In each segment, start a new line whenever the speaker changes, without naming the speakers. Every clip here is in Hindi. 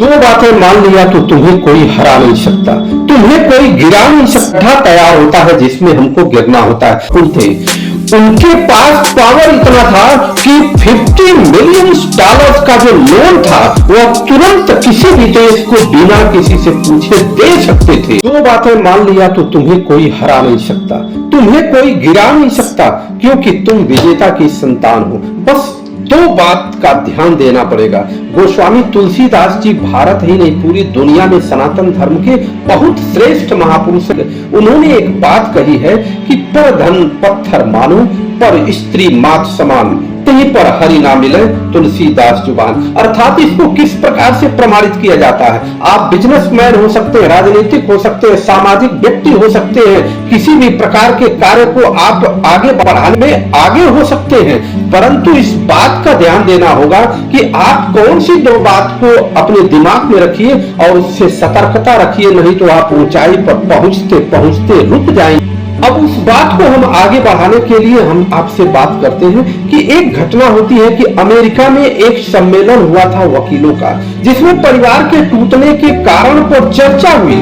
दो बातें मान लिया तो तुम्हें कोई हरा नहीं सकता, तुम्हें कोई गिरा नहीं सकता। तैयार होता है जिसमें हमको गिरना होता है। थे उनके पास पावर इतना था कि $50 मिलियन का जो लोन था वह तुरंत किसी भी देश को बिना किसी से पूछे दे सकते थे। दो बातें मान लिया तो तुम्हें कोई हरा नहीं सकता, तुम्हें कोई गिरा नहीं सकता, क्योंकि तुम विजेता की संतान हो। बस दो बात का ध्यान देना पड़ेगा। गोस्वामी तुलसीदास जी भारत ही नहीं पूरी दुनिया में सनातन धर्म के बहुत श्रेष्ठ महापुरुष हैं। उन्होंने एक बात कही है कि पर धन पत्थर मानो, पर स्त्री मात समान, कहीं पर हरि ना मिले तुलसीदास जुबान। अर्थात इसको किस प्रकार से प्रमाणित किया जाता है? आप बिजनेसमैन हो सकते हैं, राजनीतिक हो सकते हैं, सामाजिक व्यक्ति हो सकते हैं, किसी भी प्रकार के कार्य को आप आगे बढ़ाने में आगे हो सकते हैं, परंतु इस बात का ध्यान देना होगा कि आप कौन सी दो बात को अपने दिमाग में रखिए और उससे सतर्कता रखिए, नहीं तो आप ऊंचाई पर पहुंचते पहुंचते रुक जाएंगे। अब उस बात को हम आगे बढ़ाने के लिए हम आपसे बात करते हैं कि एक घटना होती है कि अमेरिका में एक सम्मेलन हुआ था वकीलों का, जिसमें परिवार के टूटने के कारण पर चर्चा हुई।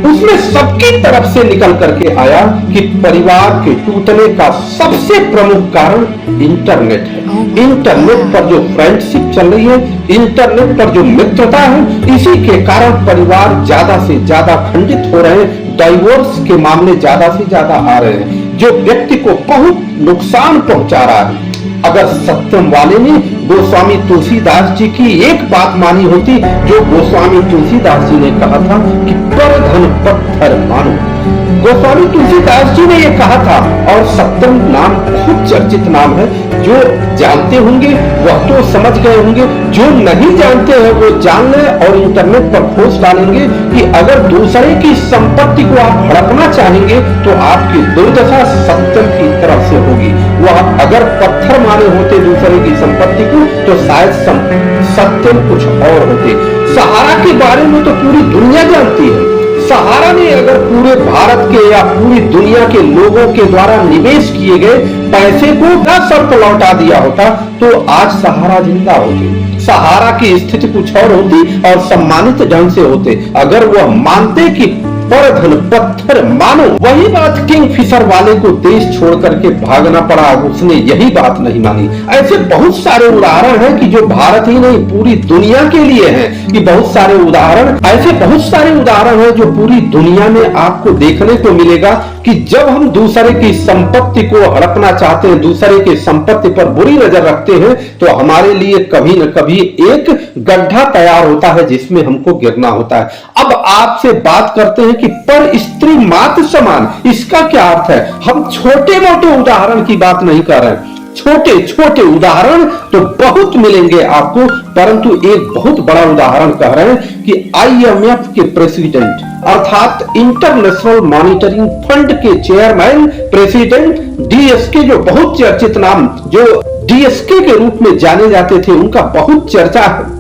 उसमें सबकी तरफ से निकल करके आया कि परिवार के टूटने का सबसे प्रमुख कारण इंटरनेट है। इंटरनेट पर जो फ्रेंडशिप चल रही है, इंटरनेट पर जो मित्रता है, इसी के कारण परिवार ज्यादा से ज्यादा खंडित हो रहे हैं, डाइवोर्स के मामले ज्यादा से ज्यादा आ रहे हैं, जो व्यक्ति को बहुत नुकसान पहुंचा रहा है। अगर सत्यम वाले ने गोस्वामी तुलसीदास जी की एक बात मानी होती, जो गोस्वामी तुलसीदास जी ने कहा था कि पर धन पत्थर मानो, गोस्वामी तुलसीदास जी ने यह कहा था। और सत्यम नाम बहुत चर्चित नाम है, जो जानते होंगे वह तो समझ गए होंगे, जो नहीं जानते हैं वो जान ले और इंटरनेट पर खोज डालेंगे कि अगर दूसरे की संपत्ति को आप हड़पना चाहेंगे तो आपकी दुर्दशा सत्यम की तरफ से होगी। वह अगर पत्थर माने होते दूसरे की संपत्ति को तो शायद सत्यम कुछ और होते। सहारा के बारे में तो पूरी दुनिया जानती है। सहारा ने अगर पूरे भारत के या पूरी दुनिया के लोगों के द्वारा निवेश किए गए पैसे को 10 लौटा दिया होता तो आज सहारा जिंदा होती, सहारा की स्थिति कुछ और होती और सम्मानित ढंग से होते अगर वह मानते कि पर धन पत्थर मानो। वही बात किंग फिशर वाले को देश छोड़ करके भागना पड़ा, उसने यही बात नहीं मानी। ऐसे बहुत सारे उदाहरण हैं कि जो भारत ही नहीं पूरी दुनिया के लिए हैं, कि बहुत सारे उदाहरण ऐसे बहुत सारे उदाहरण हैं जो पूरी दुनिया में आपको देखने को मिलेगा कि जब हम दूसरे की संपत्ति को हड़पना चाहते हैं, दूसरे की संपत्ति पर बुरी नजर रखते हैं, तो हमारे लिए कभी न कभी एक गड्ढा तैयार होता है जिसमें हमको गिरना होता है। अब आपसे बात करते हैं कि पर स्त्री मात समान, इसका क्या अर्थ है? हम छोटे मोटे उदाहरण की बात नहीं कर रहे हैं, छोटे छोटे उदाहरण तो बहुत मिलेंगे आपको, परंतु एक बहुत बड़ा उदाहरण कह रहे हैं कि IMF के प्रेसिडेंट अर्थात इंटरनेशनल मॉनिटरिंग फंड के चेयरमैन प्रेसिडेंट DSK, जो बहुत चर्चित नाम, जो DSK के रूप में जाने जाते थे, उनका बहुत चर्चा है।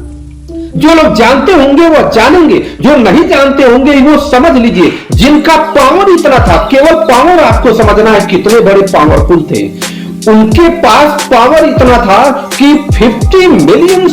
जो लोग जानते होंगे वो जानेंगे, जो नहीं जानते होंगे वो समझ लीजिए। जिनका पावर इतना था, केवल पावर आपको समझना है कितने बड़े पावरफुल थे। उनके पास पावर इतना था कि $50 मिलियन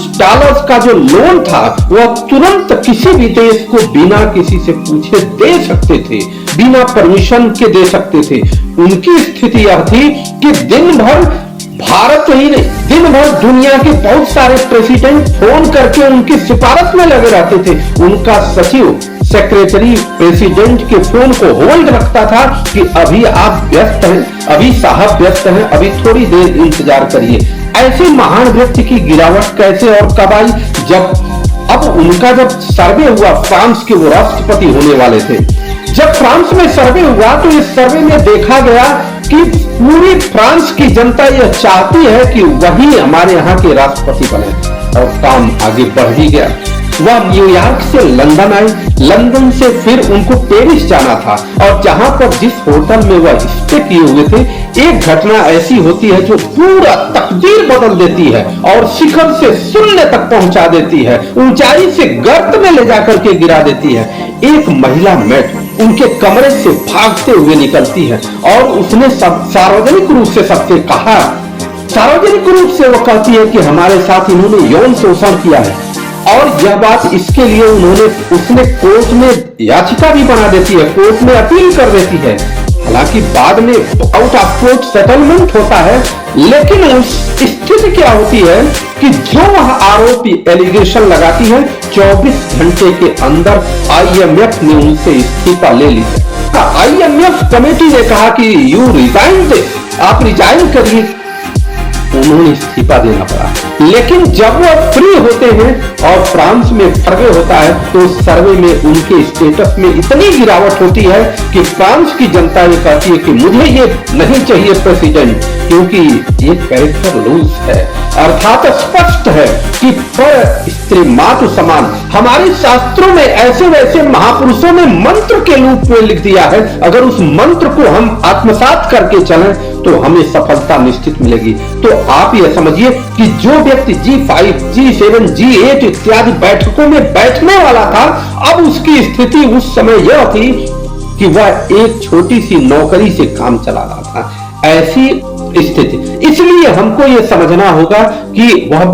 का जो लोन था वह तुरंत किसी भी देश को बिना किसी से पूछे दे सकते थे, बिना परमिशन के दे सकते थे। उनकी स्थिति यह थी कि दिन भर भारत ही नहीं, दिन भर दुनिया के बहुत सारे प्रेसिडेंट फोन करके उनकी सिफारिश में लगे रहते थे। उनका सचिव सेक्रेटरी प्रेसिडेंट के फोन को होल्ड रखता था कि अभी आप व्यस्त हैं, अभी साहब व्यस्त हैं, अभी थोड़ी देर इंतजार करिए। ऐसे महान व्यक्ति की गिरावट कैसे और कब आई? अब उनका जब सर्वे हुआ, फ्रांस के वो राष्ट्रपति होने वाले थे, जब फ्रांस में सर्वे हुआ तो इस सर्वे में देखा गया कि पूरी फ्रांस की जनता यह चाहती है कि वही हमारे यहाँ के राष्ट्रपति बने, और काम आगे बढ़ ही गया। वह न्यूयॉर्क से लंदन आए, लंदन से फिर उनको पेरिस जाना था, और जहां पर जिस होटल में वह स्टे किए हुए थे, एक घटना ऐसी होती है जो पूरा तकदीर बदल देती है और शिखर से शून्य तक पहुंचा देती है, ऊंचाई से गर्त में ले जाकर के गिरा देती है। एक महिला मेट उनके कमरे से भागते हुए निकलती है और उसने सार्वजनिक रूप से सबसे कहा, सार्वजनिक रूप से वो कहती है कि हमारे साथ इन्होंने यौन शोषण किया है और यह बात इसके लिए उसने कोर्ट में याचिका भी बना देती है, कोर्ट में अपील कर देती है। हालांकि बाद में आउट ऑफ कोर्ट सेटलमेंट होता है, लेकिन उस स्थिति क्या होती है कि जो वह आरोपी एलिगेशन लगाती है 24 घंटे के अंदर आईएमएफ ने उनसे इस्तीफा ले लिया। आईएमएफ कमेटी ने कहा कि यू रिजाइन दे, आप रिजाइन करिए। उन्होंने इस्तीफा देना पड़ा। लेकिन जब वो फ्री होते हैं और फ्रांस में सर्वे होता है तो सर्वे में उनके स्टेटस में इतनी गिरावट होती है कि फ्रांस की जनता ये कहती है कि मुझे ये नहीं चाहिए प्रेसिडेंट, क्योंकि ये कैरेक्टर लूज है। अर्थात स्पष्ट है कि पर स्त्री मातु समान। हमारे शास्त्रों में ऐसे वैसे महापुरुषों ने मंत्र के रूप में लिख दिया है, अगर उस मंत्र को हम आत्मसात करके चलें तो हमें सफलता निश्चित मिलेगी। तो आप ये समझिए कि जो व्यक्ति G5, G7, G8 इत्यादि बैठकों में बैठने वाला था, अब उसकी स्थिति उस समय यह थी कि वह एक छोटी सी नौकरी से काम चला रहा था। ऐसी स्थिति, इसलिए हमको यह समझना होगा कि वह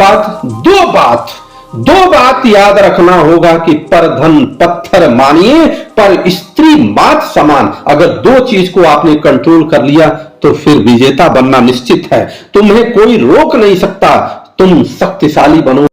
दो बात याद रखना होगा कि पर धन पत्थर मानिए, पर स्त्री मात समान। अगर दो चीज को आपने कंट्रोल कर लिया तो फिर विजेता बनना निश्चित है। तुम्हें कोई रोक नहीं सकता, तुम शक्तिशाली बनो।